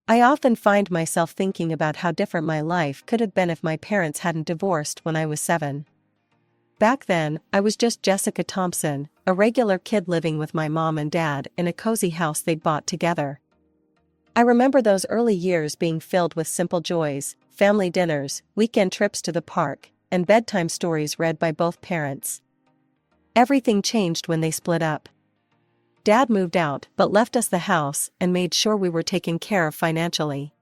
I often find myself thinking about how different my life could have been if my parents hadn't divorced when I was 7. Back then, I was just Jessica Thompson, a regular kid living with my mom and dad in a cozy house they'd bought together. I remember those early years being filled with simple joys, family dinners, weekend trips to the park, and bedtime stories read by both parents. Everything changed when they split up. Dad moved out but left us the house and made sure we were taken care of financially.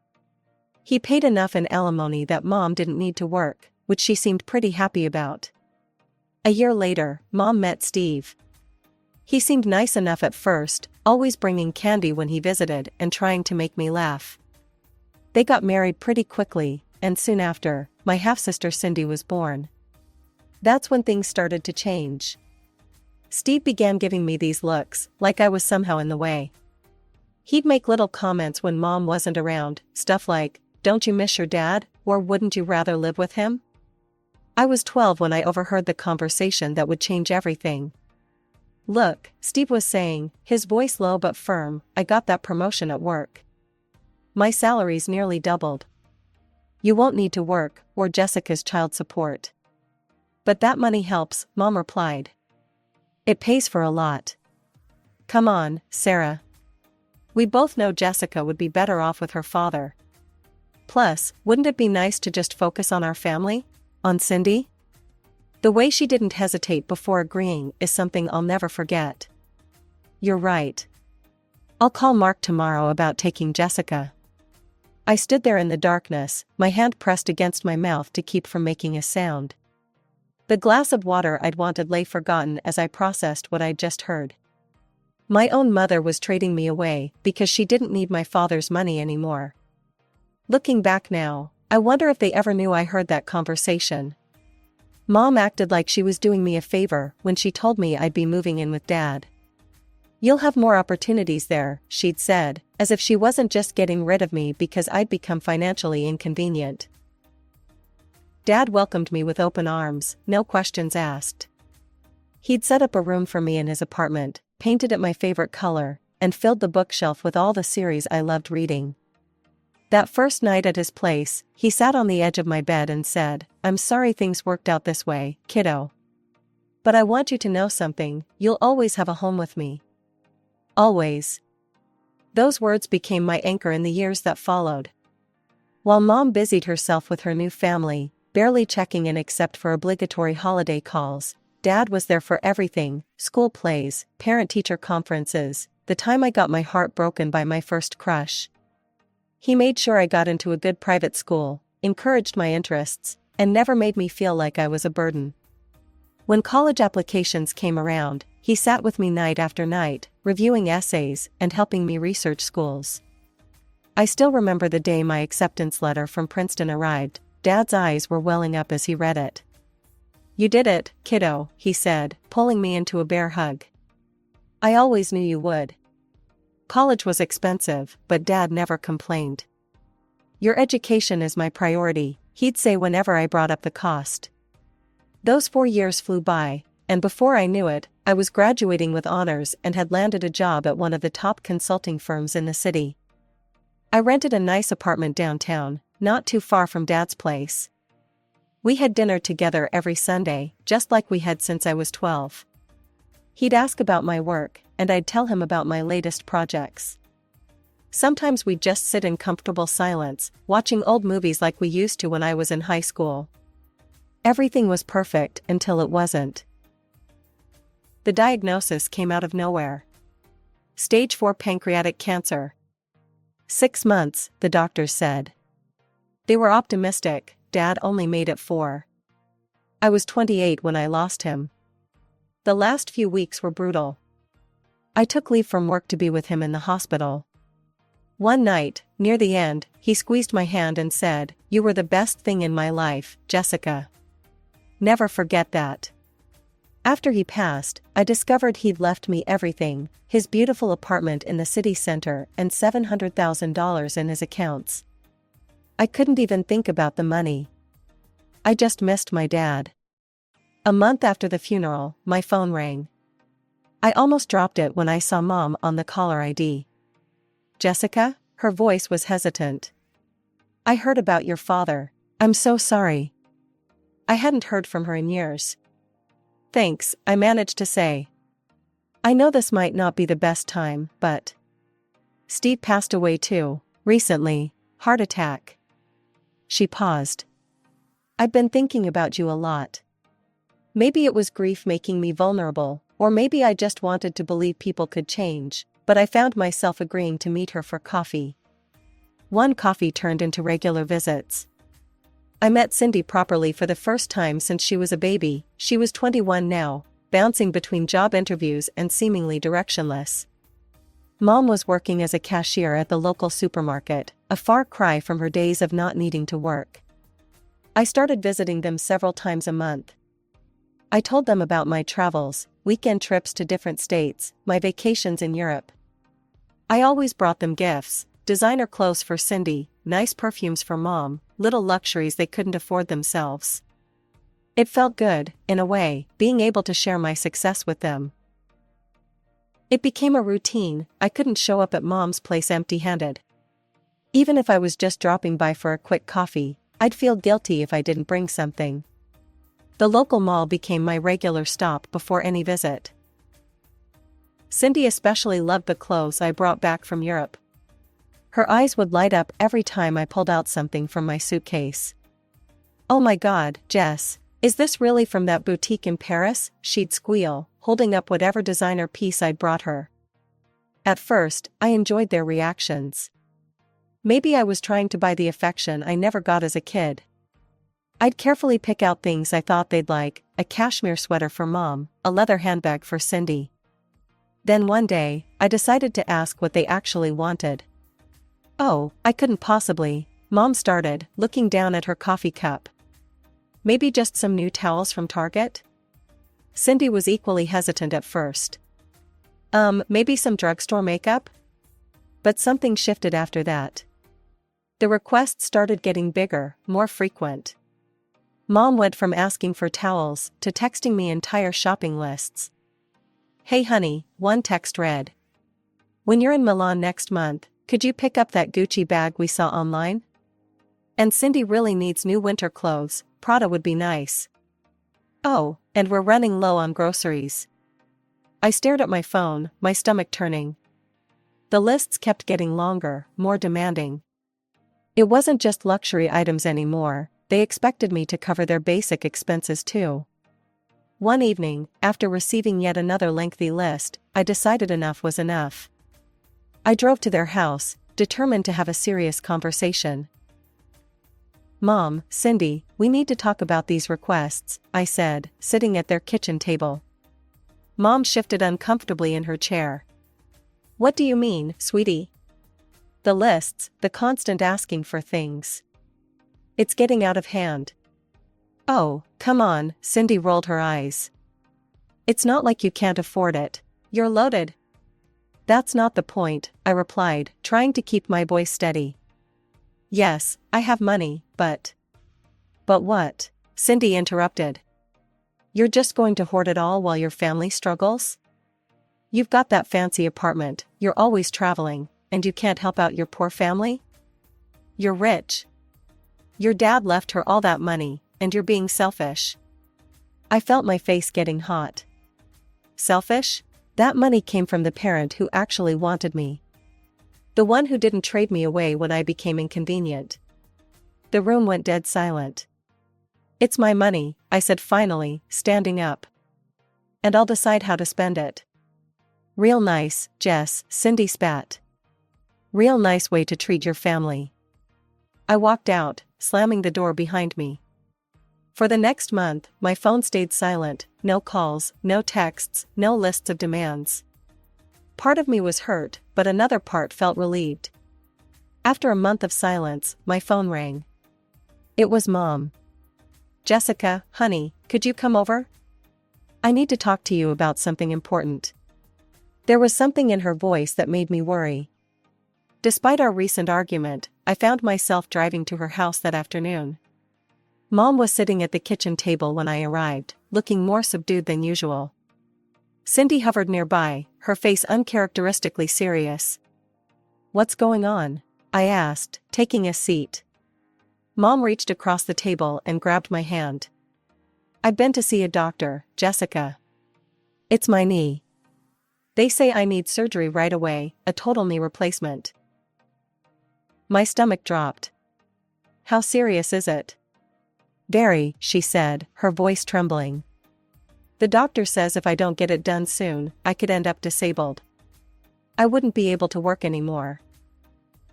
He paid enough in alimony that Mom didn't need to work, which she seemed pretty happy about. A year later, Mom met Steve. He seemed nice enough at first, always bringing candy when he visited and trying to make me laugh. They got married pretty quickly, and soon after, my half-sister Cindy was born. That's when things started to change. Steve began giving me these looks, like I was somehow in the way. He'd make little comments when Mom wasn't around, stuff like, "Don't you miss your dad, or wouldn't you rather live with him?" I was 12 when I overheard the conversation that would change everything. "Look," Steve was saying, his voice low but firm, "I got that promotion at work. My salary's nearly doubled. You won't need to work, or Jessica's child support." "But that money helps," Mom replied. "It pays for a lot." "Come on, Sarah. We both know Jessica would be better off with her father. Plus, wouldn't it be nice to just focus on our family? On Cindy?" The way she didn't hesitate before agreeing is something I'll never forget. "You're right. I'll call Mark tomorrow about taking Jessica." I stood there in the darkness, my hand pressed against my mouth to keep from making a sound. The glass of water I'd wanted lay forgotten as I processed what I'd just heard. My own mother was trading me away because she didn't need my father's money anymore. Looking back now, I wonder if they ever knew I heard that conversation. Mom acted like she was doing me a favor when she told me I'd be moving in with Dad. "You'll have more opportunities there," she'd said, as if she wasn't just getting rid of me because I'd become financially inconvenient. Dad welcomed me with open arms, no questions asked. He'd set up a room for me in his apartment, painted it my favorite color, and filled the bookshelf with all the series I loved reading. That first night at his place, he sat on the edge of my bed and said, "I'm sorry things worked out this way, kiddo. But I want you to know something, you'll always have a home with me. Always." Those words became my anchor in the years that followed. While Mom busied herself with her new family, barely checking in except for obligatory holiday calls, Dad was there for everything: school plays, parent-teacher conferences, the time I got my heart broken by my first crush. He made sure I got into a good private school, encouraged my interests, and never made me feel like I was a burden. When college applications came around, he sat with me night after night, reviewing essays and helping me research schools. I still remember the day my acceptance letter from Princeton arrived. Dad's eyes were welling up as he read it. "You did it, kiddo," he said, pulling me into a bear hug. "I always knew you would." College was expensive, but Dad never complained. "Your education is my priority," he'd say whenever I brought up the cost. Those 4 years flew by, and before I knew it, I was graduating with honors and had landed a job at one of the top consulting firms in the city. I rented a nice apartment downtown, not too far from Dad's place. We had dinner together every Sunday, just like we had since I was 12. He'd ask about my work, and I'd tell him about my latest projects. Sometimes we'd just sit in comfortable silence, watching old movies like we used to when I was in high school. Everything was perfect until it wasn't. The diagnosis came out of nowhere. Stage 4 pancreatic cancer. 6 months, the doctors said. They were optimistic. Dad only made it 4. I was 28 when I lost him. The last few weeks were brutal. I took leave from work to be with him in the hospital. One night, near the end, he squeezed my hand and said, "You were the best thing in my life, Jessica. Never forget that." After he passed, I discovered he'd left me everything: his beautiful apartment in the city center and $700,000 in his accounts. I couldn't even think about the money. I just missed my dad. A month after the funeral, my phone rang. I almost dropped it when I saw Mom on the caller ID. "Jessica?" Her voice was hesitant. "I heard about your father. I'm so sorry." I hadn't heard from her in years. "Thanks," I managed to say. "I know this might not be the best time, but Steve passed away too, recently, heart attack." She paused. "I've been thinking about you a lot. Maybe it was grief making me vulnerable, or maybe I just wanted to believe people could change, but I found myself agreeing to meet her for coffee." One coffee turned into regular visits. I met Cindy properly for the first time since she was a baby. She was 21 now, bouncing between job interviews and seemingly directionless. Mom was working as a cashier at the local supermarket, a far cry from her days of not needing to work. I started visiting them several times a month. I told them about my travels, weekend trips to different states, my vacations in Europe. I always brought them gifts, designer clothes for Cindy, nice perfumes for Mom, little luxuries they couldn't afford themselves. It felt good, in a way, being able to share my success with them. It became a routine. I couldn't show up at Mom's place empty-handed. Even if I was just dropping by for a quick coffee, I'd feel guilty if I didn't bring something. The local mall became my regular stop before any visit. Cindy especially loved the clothes I brought back from Europe. Her eyes would light up every time I pulled out something from my suitcase. "Oh my God, Jess, is this really from that boutique in Paris?" she'd squeal, holding up whatever designer piece I'd brought her. At first, I enjoyed their reactions. Maybe I was trying to buy the affection I never got as a kid. I'd carefully pick out things I thought they'd like, a cashmere sweater for Mom, a leather handbag for Cindy. Then one day, I decided to ask what they actually wanted. "Oh, I couldn't possibly," Mom started, looking down at her coffee cup. "Maybe just some new towels from Target?" Cindy was equally hesitant at first. Maybe some drugstore makeup?" But something shifted after that. The requests started getting bigger, more frequent. Mom went from asking for towels to texting me entire shopping lists. "Hey honey," one text read. "When you're in Milan next month, could you pick up that Gucci bag we saw online? And Cindy really needs new winter clothes, Prada would be nice. Oh, and we're running low on groceries." I stared at my phone, my stomach turning. The lists kept getting longer, more demanding. It wasn't just luxury items anymore, they expected me to cover their basic expenses too. One evening, after receiving yet another lengthy list, I decided enough was enough. I drove to their house, determined to have a serious conversation. "Mom, Cindy, we need to talk about these requests," I said, sitting at their kitchen table. Mom shifted uncomfortably in her chair. "What do you mean, sweetie?" "The lists, the constant asking for things. It's getting out of hand." "Oh, come on," Cindy rolled her eyes. "It's not like you can't afford it. You're loaded." "That's not the point," I replied, trying to keep my voice steady. "Yes, I have money, but..." "But what?" Cindy interrupted. "You're just going to hoard it all while your family struggles? You've got that fancy apartment, you're always traveling, and you can't help out your poor family? You're rich. Your dad left her all that money, and you're being selfish." I felt my face getting hot. Selfish? That money came from the parent who actually wanted me. The one who didn't trade me away when I became inconvenient. The room went dead silent. "It's my money," I said finally, standing up. "And I'll decide how to spend it." "Real nice, Jess," Cindy spat. "Real nice way to treat your family." I walked out, slamming the door behind me. For the next month, my phone stayed silent, no calls, no texts, no lists of demands. Part of me was hurt, but another part felt relieved. After a month of silence, my phone rang. It was Mom. "Jessica, honey, could you come over? I need to talk to you about something important." There was something in her voice that made me worry. Despite our recent argument, I found myself driving to her house that afternoon. Mom was sitting at the kitchen table when I arrived, looking more subdued than usual. Cindy hovered nearby, her face uncharacteristically serious. "What's going on?" I asked, taking a seat. Mom reached across the table and grabbed my hand. "I've been to see a doctor, Jessica. It's my knee. They say I need surgery right away, a total knee replacement." My stomach dropped. "How serious is it?" "Very," she said, her voice trembling. "The doctor says if I don't get it done soon, I could end up disabled. I wouldn't be able to work anymore."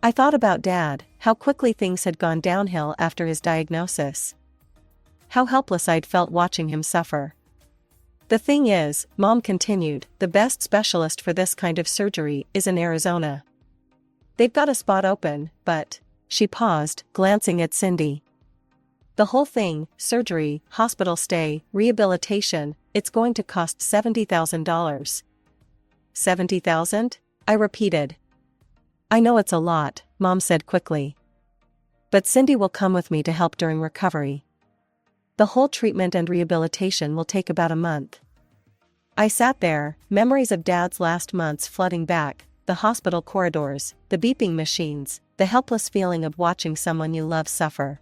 I thought about Dad, how quickly things had gone downhill after his diagnosis. How helpless I'd felt watching him suffer. "The thing is," Mom continued, "the best specialist for this kind of surgery is in Arizona. They've got a spot open, but..." She paused, glancing at Cindy. "The whole thing, surgery, hospital stay, rehabilitation, it's going to cost $70,000. $70,000? I repeated. "I know it's a lot," Mom said quickly. "But Cindy will come with me to help during recovery. The whole treatment and rehabilitation will take about a month." I sat there, memories of Dad's last months flooding back, the hospital corridors, the beeping machines, the helpless feeling of watching someone you love suffer.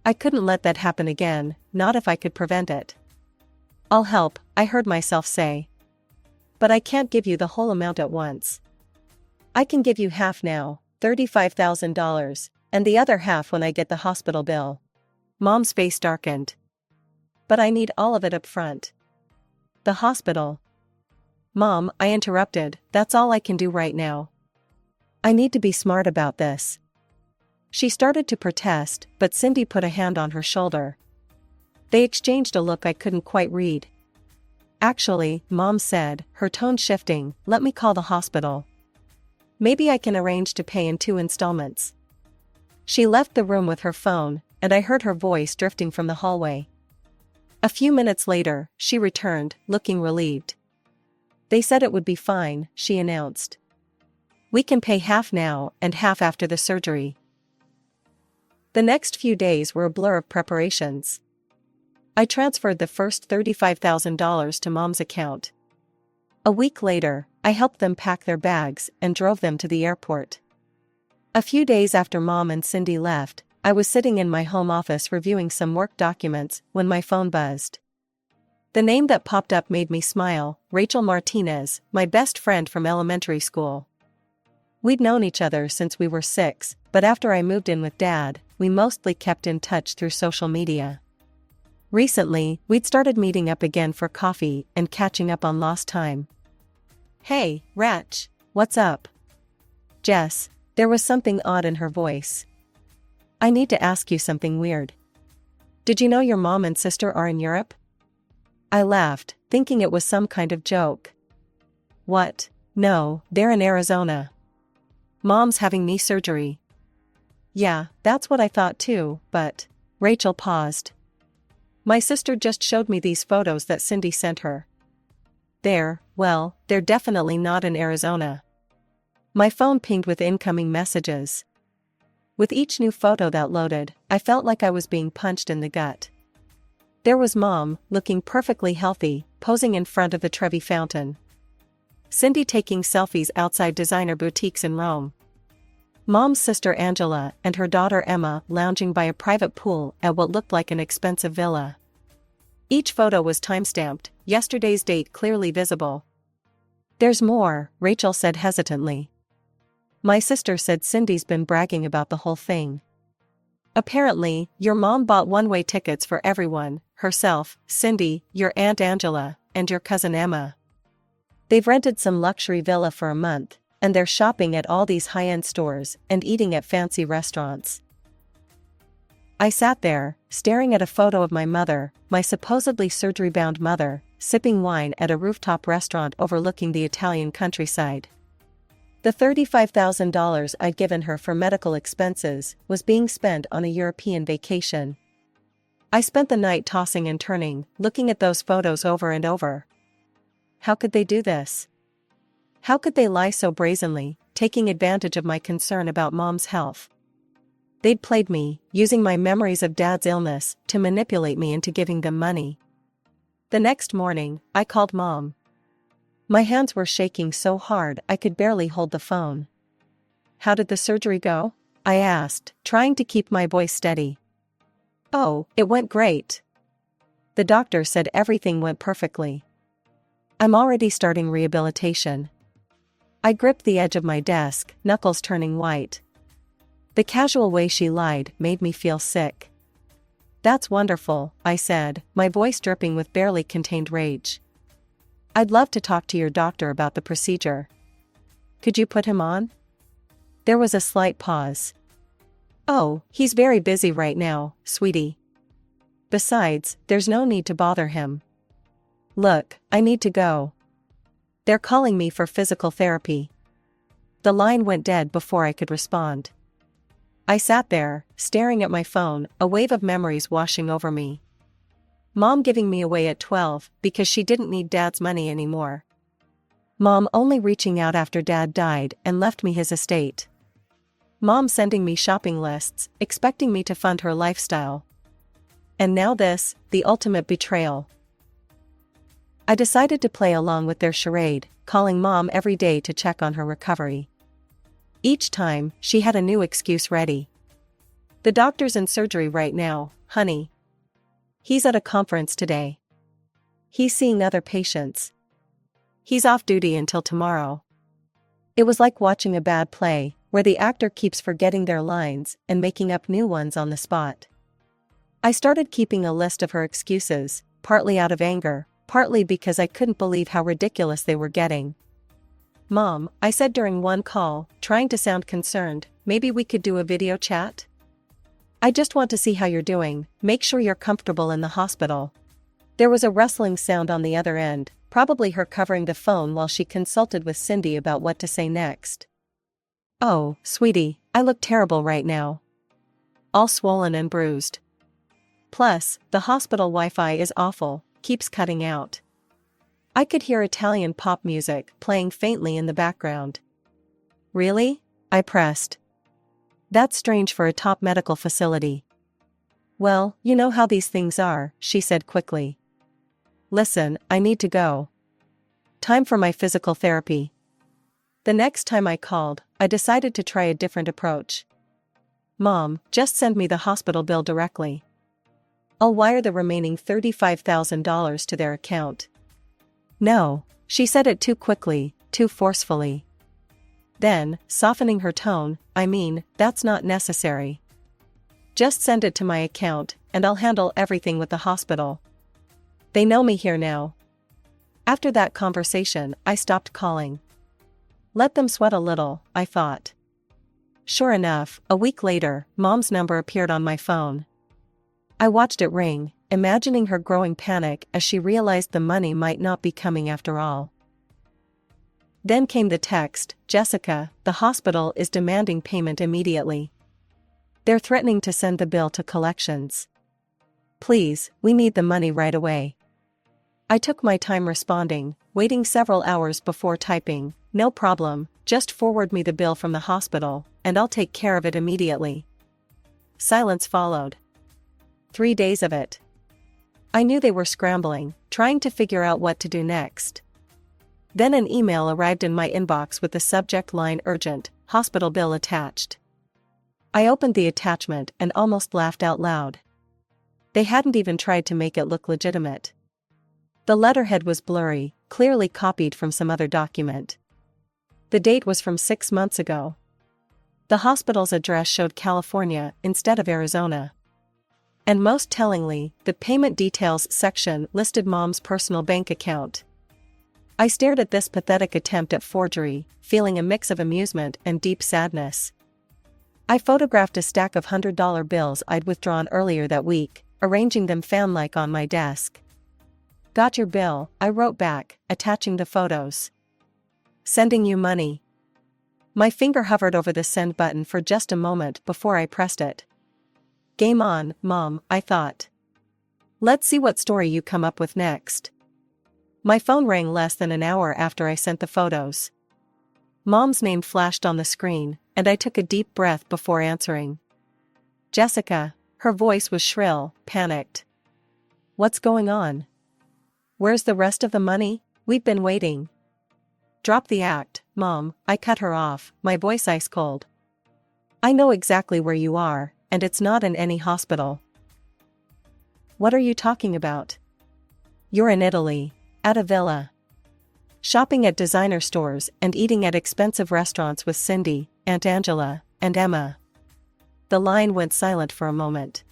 I couldn't let that happen again, not if I could prevent it. "I'll help," I heard myself say. "But I can't give you the whole amount at once. I can give you half now, $35,000, and the other half when I get the hospital bill." Mom's face darkened. "But I need all of it up front." "The hospital?" "Mom," I interrupted, "that's all I can do right now. I need to be smart about this." She started to protest, but Cindy put a hand on her shoulder. They exchanged a look I couldn't quite read. "Actually," Mom said, her tone shifting, "let me call the hospital. Maybe I can arrange to pay in 2 installments." She left the room with her phone, and I heard her voice drifting from the hallway. A few minutes later, she returned, looking relieved. "They said it would be fine," she announced. "We can pay half now and half after the surgery." The next few days were a blur of preparations. I transferred the first $35,000 to Mom's account. A week later, I helped them pack their bags and drove them to the airport. A few days after Mom and Cindy left, I was sitting in my home office reviewing some work documents when my phone buzzed. The name that popped up made me smile, Rachel Martinez, my best friend from elementary school. We'd known each other since we were 6, but after I moved in with Dad, we mostly kept in touch through social media. Recently, we'd started meeting up again for coffee and catching up on lost time. "Hey, Rach, what's up?" "Jess," there was something odd in her voice. "I need to ask you something weird. Did you know your mom and sister are in Europe?" I laughed, thinking it was some kind of joke. "What? No, they're in Arizona. Mom's having knee surgery." "Yeah, that's what I thought too, but..." Rachel paused. "My sister just showed me these photos that Cindy sent her. They're definitely not in Arizona." My phone pinged with incoming messages. With each new photo that loaded, I felt like I was being punched in the gut. There was Mom, looking perfectly healthy, posing in front of the Trevi Fountain. Cindy taking selfies outside designer boutiques in Rome. Mom's sister Angela and her daughter Emma lounging by a private pool at what looked like an expensive villa. Each photo was timestamped, yesterday's date clearly visible. "There's more," Rachel said hesitantly. "My sister said Cindy's been bragging about the whole thing. Apparently, your mom bought one-way tickets for everyone, herself, Cindy, your Aunt Angela, and your cousin Emma. They've rented some luxury villa for a month, and they're shopping at all these high-end stores and eating at fancy restaurants." I sat there, staring at a photo of my mother, my supposedly surgery-bound mother, sipping wine at a rooftop restaurant overlooking the Italian countryside. The $35,000 I'd given her for medical expenses was being spent on a European vacation. I spent the night tossing and turning, looking at those photos over and over. How could they do this? How could they lie so brazenly, taking advantage of my concern about Mom's health? They'd played me, using my memories of Dad's illness to manipulate me into giving them money. The next morning, I called Mom. My hands were shaking so hard I could barely hold the phone. how did the surgery go? I asked, trying to keep my voice steady. Oh, it went great. The doctor said everything went perfectly. I'm already starting rehabilitation. I gripped the edge of my desk, knuckles turning white. The casual way she lied made me feel sick. That's wonderful, I said, my voice dripping with barely contained rage. I'd love to talk to your doctor about the procedure. Could you put him on? There was a slight pause. Oh, he's very busy right now, sweetie. Besides, there's no need to bother him. Look, I need to go. They're calling me for physical therapy. The line went dead before I could respond. I sat there, staring at my phone, a wave of memories washing over me. Mom giving me away at 12 because she didn't need Dad's money anymore. Mom only reaching out after Dad died and left me his estate. Mom sending me shopping lists, expecting me to fund her lifestyle. And now this, the ultimate betrayal. I decided to play along with their charade, calling Mom every day to check on her recovery. Each time, she had a new excuse ready. The doctor's in surgery right now, honey. He's at a conference today. He's seeing other patients. He's off duty until tomorrow. It was like watching a bad play, where the actor keeps forgetting their lines and making up new ones on the spot. I started keeping a list of her excuses, partly out of anger, partly because I couldn't believe how ridiculous they were getting. Mom, I said during one call, trying to sound concerned, maybe we could do a video chat? I just want to see how you're doing, make sure you're comfortable in the hospital. There was a rustling sound on the other end, probably her covering the phone while she consulted with Cindy about what to say next. Oh, sweetie, I look terrible right now. All swollen and bruised. Plus, the hospital Wi-Fi is awful, keeps cutting out. I could hear Italian pop music playing faintly in the background. Really? I pressed. That's strange for a top medical facility. Well, you know how these things are, she said quickly. Listen, I need to go. Time for my physical therapy. The next time I called, I decided to try a different approach. Mom, just send me the hospital bill directly. I'll wire the remaining $35,000 to their account. No, she said it too quickly, too forcefully. Then, softening her tone, I mean, that's not necessary. Just send it to my account, and I'll handle everything with the hospital. They know me here now. After that conversation, I stopped calling. Let them sweat a little, I thought. Sure enough, a week later, Mom's number appeared on my phone. I watched it ring, imagining her growing panic as she realized the money might not be coming after all. Then came the text, Jessica, the hospital is demanding payment immediately. They're threatening to send the bill to collections. Please, we need the money right away. I took my time responding, waiting several hours before typing, no problem, just forward me the bill from the hospital, and I'll take care of it immediately. Silence followed. 3 days of it. I knew they were scrambling, trying to figure out what to do next. Then an email arrived in my inbox with the subject line urgent, hospital bill attached. I opened the attachment and almost laughed out loud. They hadn't even tried to make it look legitimate. The letterhead was blurry, clearly copied from some other document. The date was from 6 months ago. The hospital's address showed California instead of Arizona. And most tellingly, the payment details section listed Mom's personal bank account. I stared at this pathetic attempt at forgery, feeling a mix of amusement and deep sadness. I photographed a stack of $100 bills I'd withdrawn earlier that week, arranging them fan-like on my desk. Got your bill, I wrote back, attaching the photos. Sending you money. My finger hovered over the send button for just a moment before I pressed it. Game on, Mom, I thought. Let's see what story you come up with next. My phone rang less than an hour after I sent the photos. Mom's name flashed on the screen, and I took a deep breath before answering. Jessica, her voice was shrill, panicked. What's going on? Where's the rest of the money? We've been waiting. Drop the act, Mom, I cut her off, my voice ice cold. I know exactly where you are, and it's not in any hospital. What are you talking about? You're in Italy, at a villa. Shopping at designer stores and eating at expensive restaurants with Cindy, Aunt Angela, and Emma. The line went silent for a moment.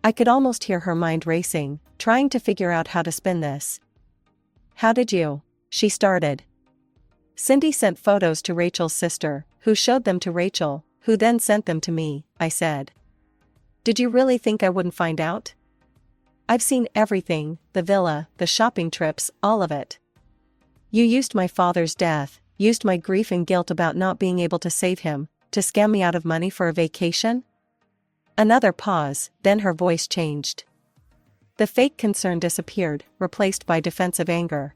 I could almost hear her mind racing, trying to figure out how to spin this. How did you? She started. Cindy sent photos to Rachel's sister, who showed them to Rachel, who then sent them to me, I said. Did you really think I wouldn't find out? I've seen everything, the villa, the shopping trips, all of it. You used my father's death, used my grief and guilt about not being able to save him, to scam me out of money for a vacation? Another pause, then her voice changed. The fake concern disappeared, replaced by defensive anger.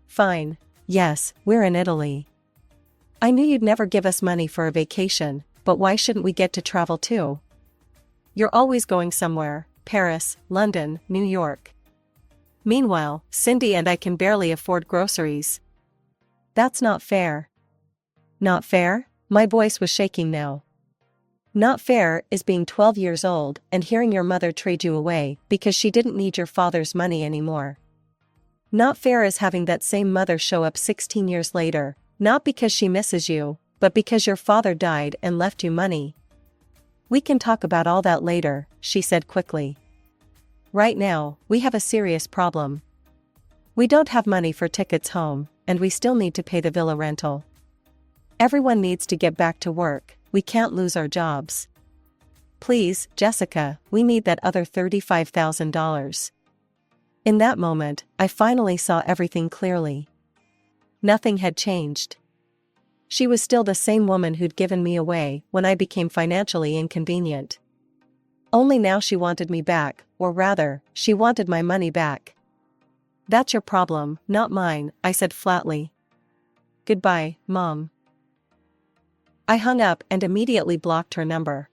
Fine. Yes, we're in Italy. I knew you'd never give us money for a vacation, but why shouldn't we get to travel too? You're always going somewhere, Paris, London, New York. Meanwhile, Cindy and I can barely afford groceries. That's not fair. Not fair? My voice was shaking now. Not fair is being 12 years old and hearing your mother trade you away because she didn't need your father's money anymore. Not fair is having that same mother show up 16 years later, not because she misses you, but because your father died and left you money. We can talk about all that later, she said quickly. Right now, we have a serious problem. We don't have money for tickets home, and we still need to pay the villa rental. Everyone needs to get back to work, we can't lose our jobs. Please, Jessica, we need that other $35,000. In that moment, I finally saw everything clearly. Nothing had changed. She was still the same woman who'd given me away when I became financially inconvenient. Only now she wanted me back, or rather, she wanted my money back. That's your problem, not mine, I said flatly. Goodbye, Mom. I hung up and immediately blocked her number.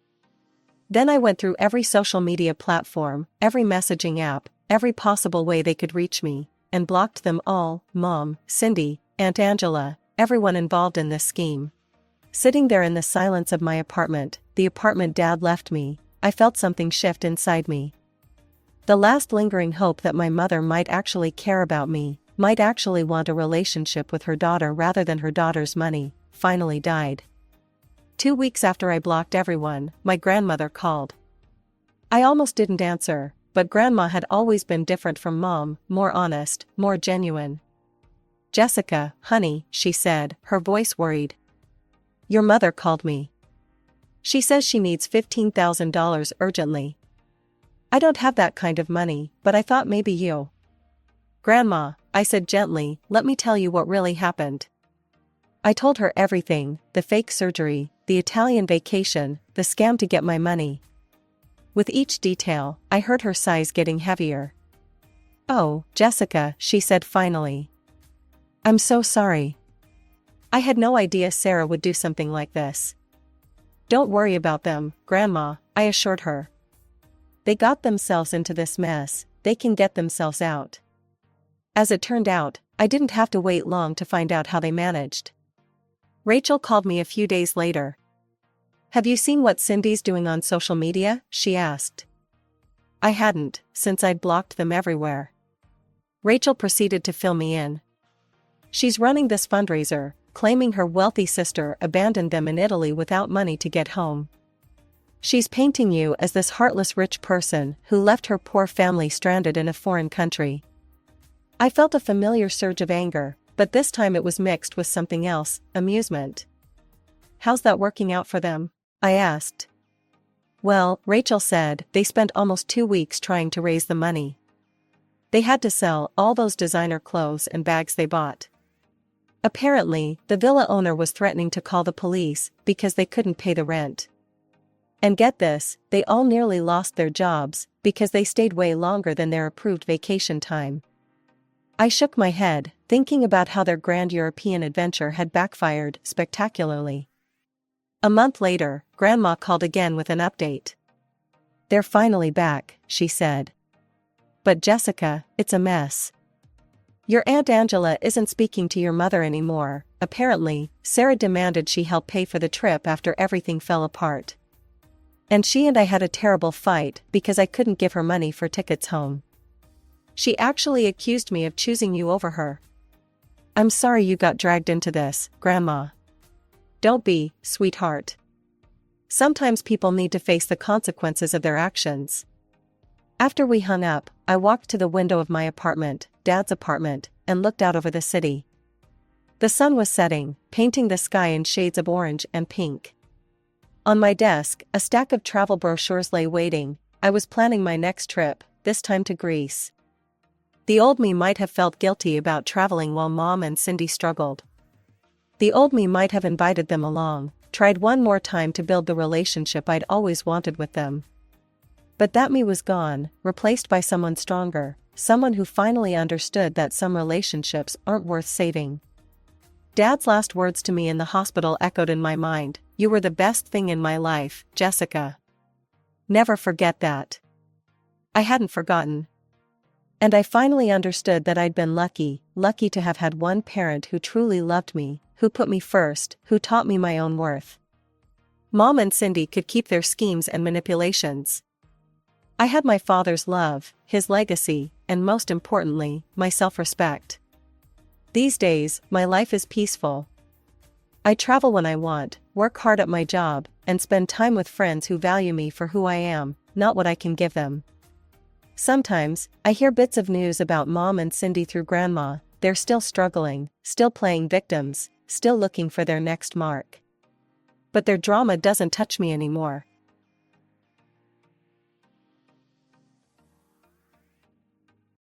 Then I went through every social media platform, every messaging app, every possible way they could reach me, and blocked them all, Mom, Cindy, Aunt Angela, everyone involved in this scheme. Sitting there in the silence of my apartment, the apartment Dad left me, I felt something shift inside me. The last lingering hope that my mother might actually care about me, might actually want a relationship with her daughter rather than her daughter's money, finally died. 2 weeks after I blocked everyone, my grandmother called. I almost didn't answer, but Grandma had always been different from Mom, more honest, more genuine. Jessica, honey, she said, her voice worried. Your mother called me. She says she needs $15,000 urgently. I don't have that kind of money, but I thought maybe you. Grandma, I said gently, let me tell you what really happened. I told her everything, the fake surgery, the Italian vacation, the scam to get my money. With each detail, I heard her sighs getting heavier. Oh, Jessica, she said finally. I'm so sorry. I had no idea Sarah would do something like this. Don't worry about them, Grandma, I assured her. They got themselves into this mess, they can get themselves out. As it turned out, I didn't have to wait long to find out how they managed. Rachel called me a few days later. Have you seen what Cindy's doing on social media? She asked. I hadn't, since I'd blocked them everywhere. Rachel proceeded to fill me in. She's running this fundraiser, claiming her wealthy sister abandoned them in Italy without money to get home. She's painting you as this heartless rich person who left her poor family stranded in a foreign country. I felt a familiar surge of anger, but this time it was mixed with something else, amusement. How's that working out for them? I asked. Well, Rachel said, they spent almost 2 weeks trying to raise the money. They had to sell all those designer clothes and bags they bought. Apparently, the villa owner was threatening to call the police because they couldn't pay the rent. And get this, they all nearly lost their jobs because they stayed way longer than their approved vacation time. I shook my head, thinking about how their grand European adventure had backfired spectacularly. A month later, Grandma called again with an update. They're finally back, she said. But Jessica, it's a mess. Your Aunt Angela isn't speaking to your mother anymore. Apparently, Sarah demanded she help pay for the trip after everything fell apart. And she and I had a terrible fight because I couldn't give her money for tickets home. She actually accused me of choosing you over her. I'm sorry you got dragged into this, Grandma. Don't be, sweetheart. Sometimes people need to face the consequences of their actions. After we hung up, I walked to the window of my apartment, Dad's apartment, and looked out over the city. The sun was setting, painting the sky in shades of orange and pink. On my desk, a stack of travel brochures lay waiting. I was planning my next trip, this time to Greece. The old me might have felt guilty about traveling while Mom and Cindy struggled. The old me might have invited them along, tried one more time to build the relationship I'd always wanted with them. But that me was gone, replaced by someone stronger, someone who finally understood that some relationships aren't worth saving. Dad's last words to me in the hospital echoed in my mind, "You were the best thing in my life, Jessica. Never forget that." I hadn't forgotten. And I finally understood that I'd been lucky to have had one parent who truly loved me, who put me first, who taught me my own worth. Mom and Cindy could keep their schemes and manipulations. I had my father's love, his legacy, and most importantly, my self-respect. These days, my life is peaceful. I travel when I want, work hard at my job, and spend time with friends who value me for who I am, not what I can give them. Sometimes, I hear bits of news about Mom and Cindy through Grandma. They're still struggling, still playing victims, still looking for their next mark. But their drama doesn't touch me anymore.